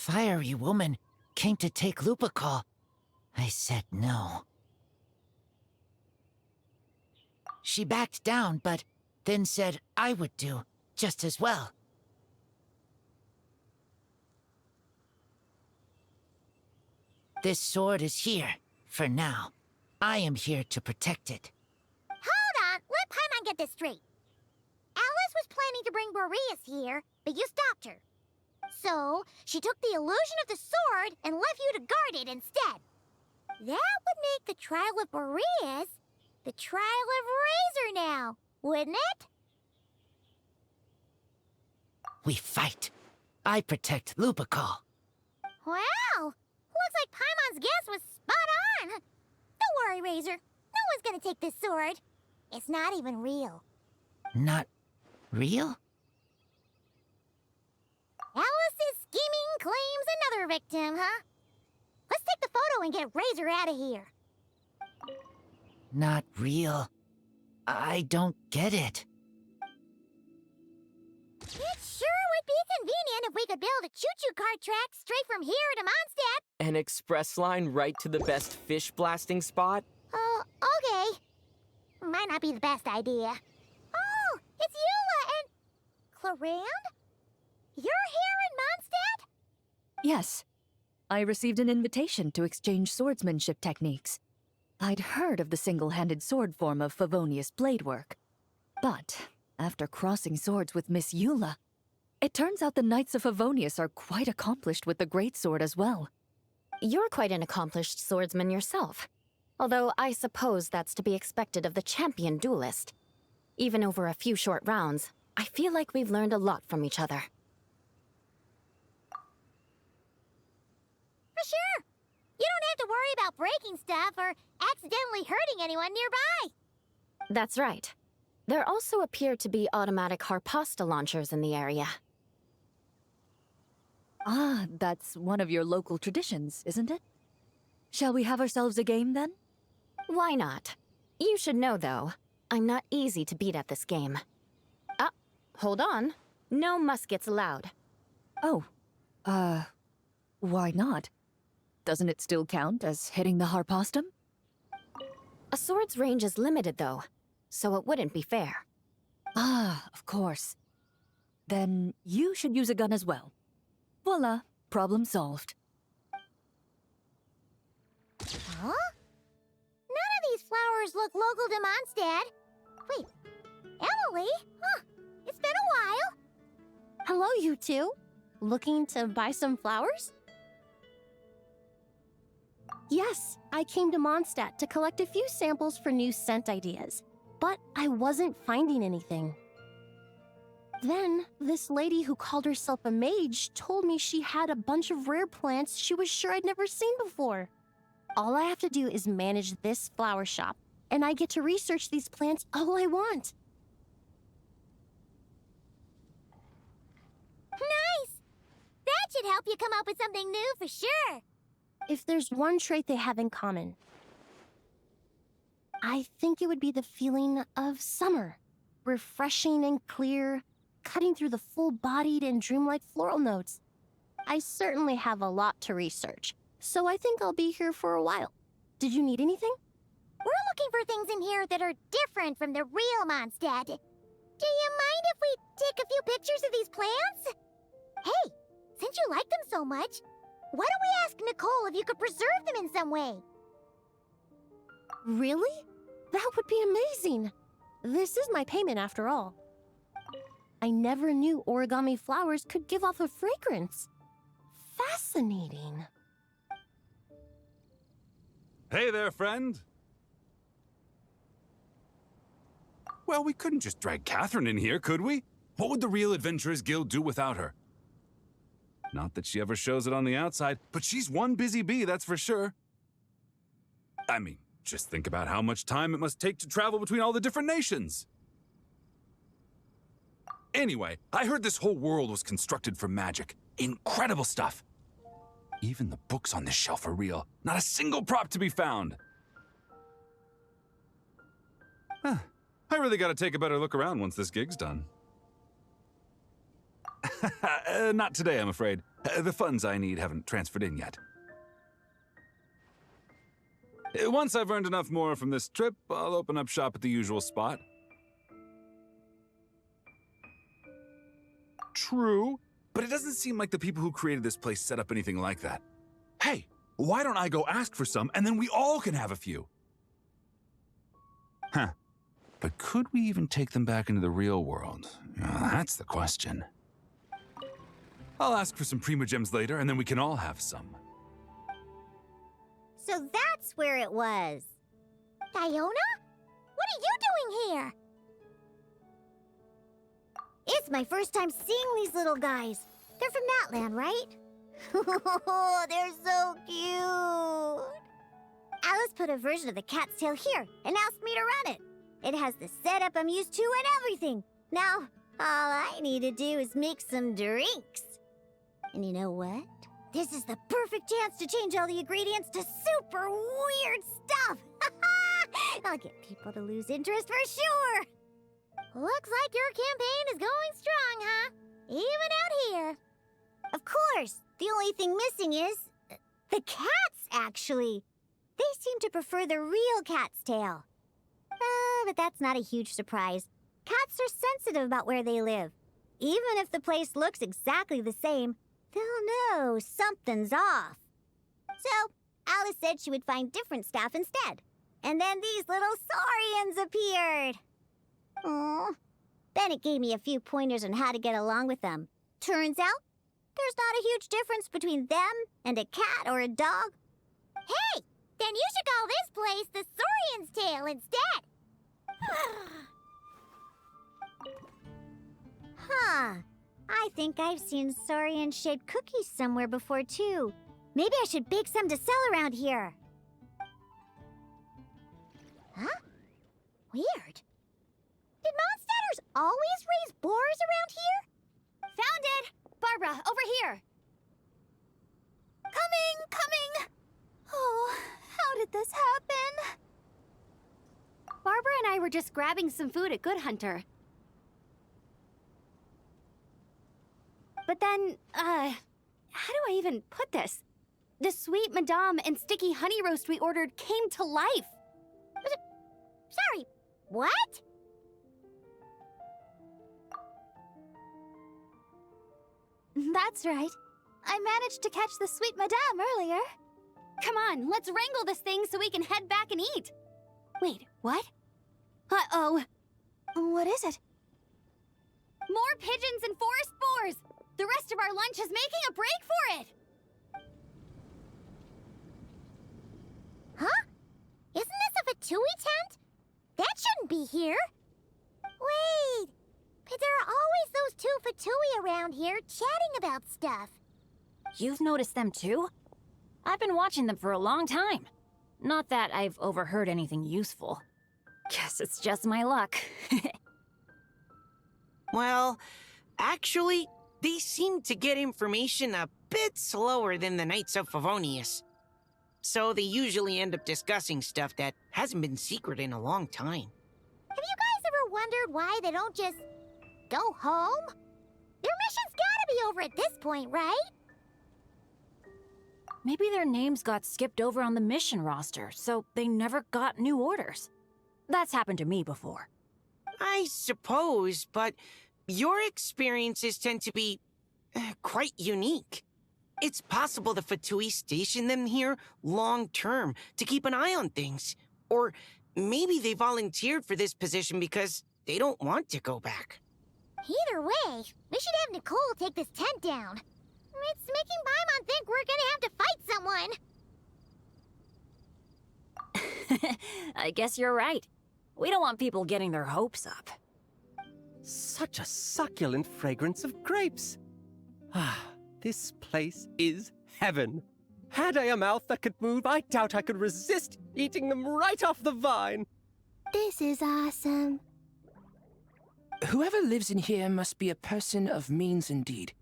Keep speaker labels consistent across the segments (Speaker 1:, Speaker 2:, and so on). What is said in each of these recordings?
Speaker 1: fiery woman came to take Lupical. I said no. She backed down, but then said I would do just as well. This sword is here, for now. I am here to protect it.
Speaker 2: Hold on, let Paimon get this straight. Alice was planning to bring Boreas here, but you stopped her. So, she took the illusion of the sword and left you to guard it instead. That would make the trial of Boreas the trial of Razor now, wouldn't it?
Speaker 1: We fight. I protect Lupical.
Speaker 2: Wow! Looks like Paimon's guess was spot on. Don't worry, Razor. No one's gonna take this sword. It's not even real.
Speaker 1: Not real?
Speaker 2: Alice's scheming claims another victim, huh? Let's take the photo and get Razor out of here.
Speaker 1: Not real. I don't get it.
Speaker 2: It sure would be convenient if we could build a choo-choo cart track straight from here to Mondstadt.
Speaker 3: An express line right to the best fish blasting spot?
Speaker 2: Oh, okay. Might not be the best idea. Oh, it's Eula and... Clarand? You're here in Mondstadt?
Speaker 4: Yes. I received an invitation to exchange swordsmanship techniques. I'd heard of the single-handed sword form of Favonius blade work. But, after crossing swords with Miss Eula, it turns out the Knights of Favonius are quite accomplished with the greatsword as well.
Speaker 5: You're quite an accomplished swordsman yourself. Although I suppose that's to be expected of the champion duelist. Even over a few short rounds, I feel like we've learned a lot from each other.
Speaker 2: For sure. You don't have to worry about breaking stuff or accidentally hurting anyone nearby.
Speaker 5: That's right. There also appear to be automatic harpasta launchers in the area.
Speaker 4: Ah, that's one of your local traditions, isn't it? Shall we have ourselves a game, then?
Speaker 5: Why not? You should know, though, I'm not easy to beat at this game. Ah, hold on. No muskets allowed.
Speaker 4: Oh, why not? Doesn't it still count as hitting the harpastum?
Speaker 5: A sword's range is limited, though, so it wouldn't be fair.
Speaker 4: Ah, of course. Then you should use a gun as well. Voila, problem solved.
Speaker 2: Huh? None of these flowers look local to Mondstadt. Wait, Emily? Huh, it's been a while.
Speaker 6: Hello, you two. Looking to buy some flowers? Yes, I came to Mondstadt to collect a few samples for new scent ideas, but I wasn't finding anything. Then, this lady who called herself a mage told me she had a bunch of rare plants she was sure I'd never seen before. All I have to do is manage this flower shop, and I get to research these plants all I want.
Speaker 2: Nice! That should help you come up with something new for sure.
Speaker 6: If there's one trait they have in common, I think it would be the feeling of summer. Refreshing and clear, cutting through the full-bodied and dreamlike floral notes. I certainly have a lot to research, so I think I'll be here for a while. Did you need anything?
Speaker 2: We're looking for things in here that are different from the real Mondstadt. Do you mind if we take a few pictures of these plants? Hey, since you like them so much, why don't we ask Nicole if you could preserve them in some way?
Speaker 6: Really? That would be amazing. This is my payment after all. I never knew origami flowers could give off a fragrance. Fascinating.
Speaker 7: Hey there, friend. Well, we couldn't just drag Catherine in here, could we? What would the Real Adventurers Guild do without her? Not that she ever shows it on the outside, but she's one busy bee, that's for sure. I mean, just think about how much time it must take to travel between all the different nations. Anyway, I heard this whole world was constructed for magic. Incredible stuff. Even the books on this shelf are real. Not a single prop to be found. Huh. I really gotta take a better look around once this gig's done. Not today, I'm afraid. The funds I need haven't transferred in yet. Once I've earned enough more from this trip, I'll open up shop at the usual spot. True, but it doesn't seem like the people who created this place set up anything like that. Hey, why don't I go ask for some, and then we all can have a few? Huh. But could we even take them back into the real world? That's the question. I'll ask for some Prima Gems later, and then we can all have some.
Speaker 2: So that's where it was. Fiona? What are you doing here? It's my first time seeing these little guys. They're from that land, right? Oh, they're so cute. Alice put a version of the cat's tail here and asked me to run it. It has the setup I'm used to and everything. Now, all I need to do is make some drinks. And you know what? This is the perfect chance to change all the ingredients to super weird stuff. I'll get people to lose interest for sure. Looks like your campaign is going strong, huh? Even out here. Of course, the only thing missing is the cats, actually. They seem to prefer the real cat's tail. But that's not a huge surprise. Cats are sensitive about where they live. Even if the place looks exactly the same, they'll know something's off. So, Alice said she would find different staff instead. And then these little saurians appeared. Aww. Bennett gave me a few pointers on how to get along with them. Turns out, there's not a huge difference between them and a cat or a dog. Hey, then you should call this place the Saurian's Tail instead. Huh. I think I've seen saurian-shaped cookies somewhere before, too. Maybe I should bake some to sell around here. Huh? Weird. Did Mondstatters always raise boars around here?
Speaker 6: Found it! Barbara, over here! Coming! Oh, how did this happen? Barbara and I were just grabbing some food at Good Hunter. But then, how do I even put this? The sweet madame and sticky honey roast we ordered came to life.
Speaker 2: Sorry, what?
Speaker 6: That's right. I managed to catch the sweet madame earlier. Come on, let's wrangle this thing so we can head back and eat. Wait, what? Uh-oh. What is it? More pigeons and forest boars! The rest of our lunch is making a break for it!
Speaker 2: Huh? Isn't this a Fatui tent? That shouldn't be here. Wait, but there are always those two Fatui around here chatting about stuff.
Speaker 8: You've noticed them too? I've been watching them for a long time. Not that I've overheard anything useful. Guess it's just my luck.
Speaker 9: Well, actually, they seem to get information a bit slower than the Knights of Favonius. So they usually end up discussing stuff that hasn't been secret in a long time.
Speaker 2: Have you guys ever wondered why they don't just go home? Their mission's gotta be over at this point, right?
Speaker 8: Maybe their names got skipped over on the mission roster, so they never got new orders. That's happened to me before.
Speaker 9: I suppose, but your experiences tend to be quite unique. It's possible the Fatui stationed them here long-term to keep an eye on things. Or maybe they volunteered for this position because they don't want to go back.
Speaker 2: Either way, we should have Nicole take this tent down. It's making Paimon think we're gonna have to fight someone.
Speaker 8: I guess you're right. We don't want people getting their hopes up.
Speaker 10: Such a succulent fragrance of grapes. Ah, this place is heaven. Had I a mouth that could move, I doubt I could resist eating them right off the vine.
Speaker 6: This is awesome.
Speaker 11: Whoever lives in here must be a person of means indeed.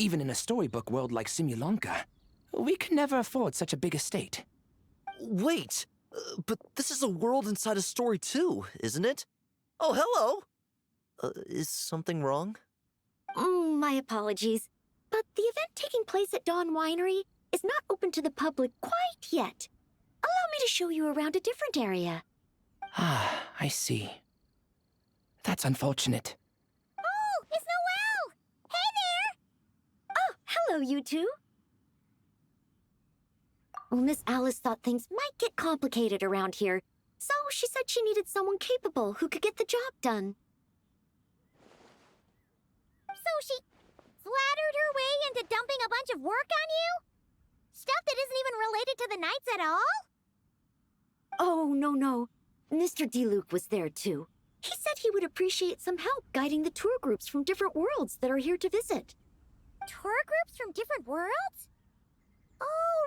Speaker 11: Even in a storybook world like Simulanka, we can never afford such a big estate.
Speaker 12: Wait, but this is a world inside a story too, isn't it? Oh, hello! Is something wrong?
Speaker 6: My apologies, but the event taking place at Dawn Winery is not open to the public quite yet. Allow me to show you around a different area.
Speaker 11: Ah, I see. That's unfortunate.
Speaker 2: Oh, it's Noelle! Hey there!
Speaker 6: Oh, hello, you two. Well, Miss Alice thought things might get complicated around here, so she said she needed someone capable who could get the job done.
Speaker 2: So she flattered her way into dumping a bunch of work on you? Stuff that isn't even related to the knights at all?
Speaker 6: Oh, no. Mr. DeLuke was there, too. He said he would appreciate some help guiding the tour groups from different worlds that are here to visit.
Speaker 2: Tour groups from different worlds? Oh,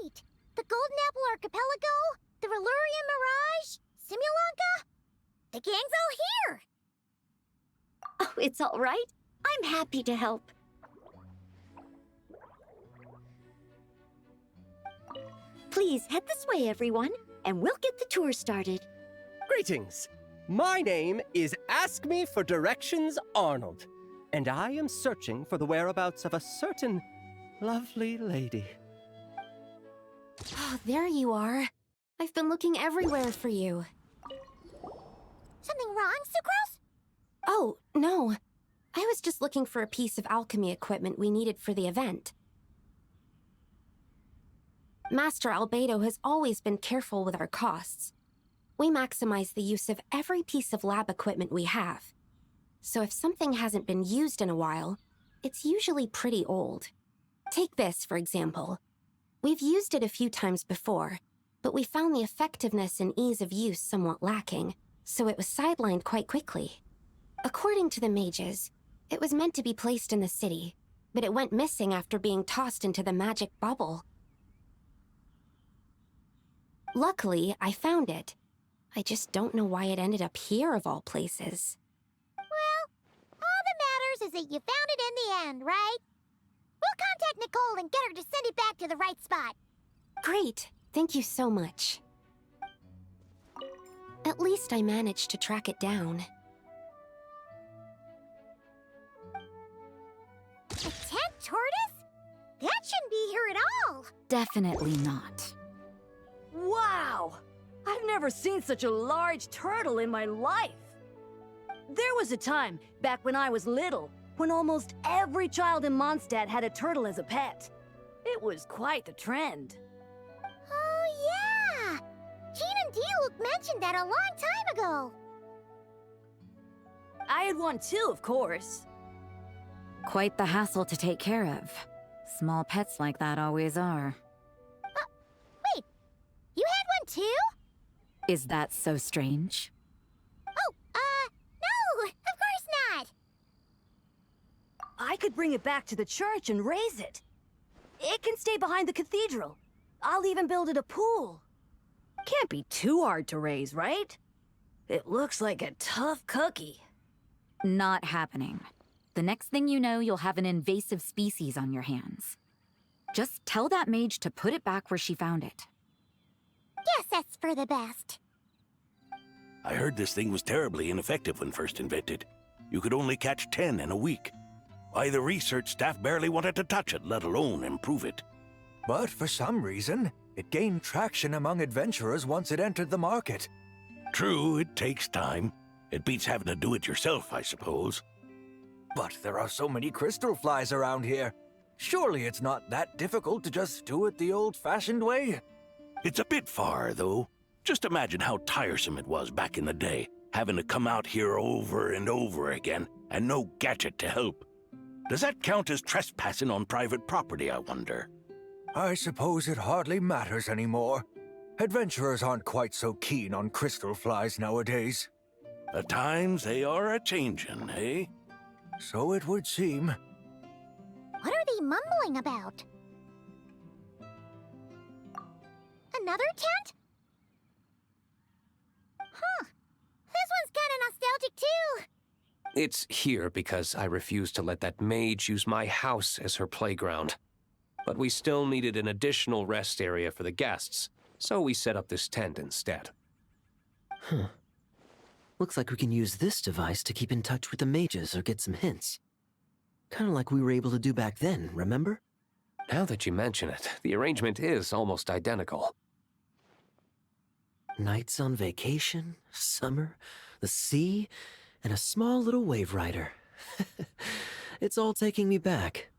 Speaker 2: right! The Golden Apple Archipelago, the Valurian Mirage, Simulanka. The gang's all here!
Speaker 6: Oh, it's all right. I'm happy to help. Please head this way, everyone, and we'll get the tour started.
Speaker 10: Greetings. My name is Ask Me for Directions Arnold, and I am searching for the whereabouts of a certain lovely lady.
Speaker 5: Oh, there you are. I've been looking everywhere for you.
Speaker 2: Something wrong, Sucrose?
Speaker 5: Oh, no. I was just looking for a piece of alchemy equipment we needed for the event. Master Albedo has always been careful with our costs. We maximize the use of every piece of lab equipment we have. So if something hasn't been used in a while, it's usually pretty old. Take this, for example. We've used it a few times before, but we found the effectiveness and ease of use somewhat lacking, so it was sidelined quite quickly. According to the mages, it was meant to be placed in the city, but it went missing after being tossed into the magic bubble. Luckily, I found it. I just don't know why it ended up here of all places.
Speaker 2: Well, all that matters is that you found it in the end, right? We'll contact Nicole and get her to send it back to the right spot.
Speaker 5: Great. Thank you so much. At least I managed to track it down.
Speaker 2: A tent tortoise? That shouldn't be here at all.
Speaker 5: Definitely not.
Speaker 13: Wow! I've never seen such a large turtle in my life. There was a time, back when I was little, when almost every child in Mondstadt had a turtle as a pet. It was quite the trend.
Speaker 2: Oh, yeah! Gene and D-Luke mentioned that a long time ago.
Speaker 13: I had one too, of course.
Speaker 8: Quite the hassle to take care of. Small pets like that always are.
Speaker 2: Wait, you had one too?
Speaker 8: Is that so strange?
Speaker 2: Oh, no, of course not.
Speaker 13: I could bring it back to the church and raise it. It can stay behind the cathedral. I'll even build it a pool. Can't be too hard to raise, right? It looks like a tough cookie.
Speaker 8: Not happening. The next thing you know, you'll have an invasive species on your hands. Just tell that mage to put it back where she found it.
Speaker 2: Guess that's for the best.
Speaker 14: I heard this thing was terribly ineffective when first invented. You could only catch 10 in a week. Why, the research staff barely wanted to touch it, let alone improve it.
Speaker 12: But for some reason, it gained traction among adventurers once it entered the market.
Speaker 14: True, it takes time. It beats having to do it yourself, I suppose.
Speaker 12: But there are so many crystal flies around here. Surely it's not that difficult to just do it the old-fashioned way?
Speaker 14: It's a bit far, though. Just imagine how tiresome it was back in the day, having to come out here over and over again, and no gadget to help. Does that count as trespassing on private property, I wonder?
Speaker 12: I suppose it hardly matters anymore. Adventurers aren't quite so keen on crystal flies nowadays.
Speaker 14: At times they are a-changin', eh?
Speaker 12: So it would seem.
Speaker 2: What are they mumbling about? Another tent? Huh. This one's kinda nostalgic too.
Speaker 15: It's here because I refused to let that mage use my house as her playground. But we still needed an additional rest area for the guests, so we set up this tent instead.
Speaker 16: Looks like we can use this device to keep in touch with the mages or get some hints. Kind of like we were able to do back then, remember?
Speaker 15: Now that you mention it, the arrangement is almost identical.
Speaker 16: Nights on vacation, summer, the sea, and a small little wave rider. It's all taking me back.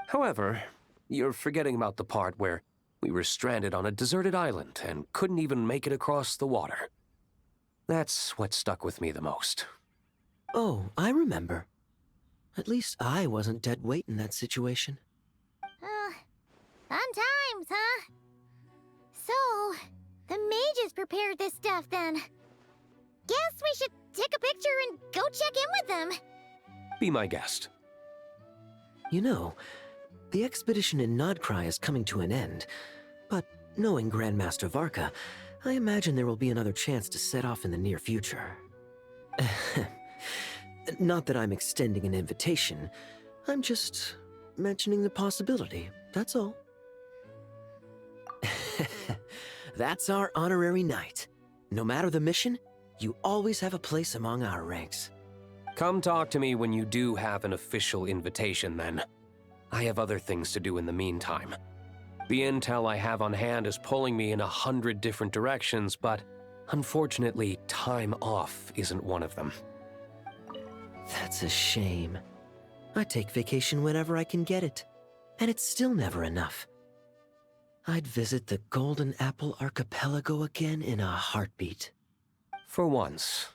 Speaker 15: However, you're forgetting about the part where we were stranded on a deserted island and couldn't even make it across the water. That's what stuck with me the most.
Speaker 16: Oh, I remember. At least I wasn't dead weight in that situation.
Speaker 2: Fun times, huh? So, the mages prepared this stuff then. Guess we should take a picture and go check in with them.
Speaker 15: Be my guest.
Speaker 16: You know, the expedition in Nodcry is coming to an end, but knowing Grandmaster Varka, I imagine there will be another chance to set off in the near future. Not that I'm extending an invitation, I'm just mentioning the possibility, that's all. That's our honorary knight. No matter the mission, you always have a place among our ranks.
Speaker 15: Come talk to me when you do have an official invitation, then. I have other things to do in the meantime. The intel I have on hand is pulling me in 100 different directions, but unfortunately, time off isn't one of them.
Speaker 16: That's a shame. I take vacation whenever I can get it, and it's still never enough. I'd visit the Golden Apple Archipelago again in a heartbeat.
Speaker 15: For once,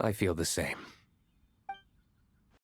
Speaker 15: I feel the same.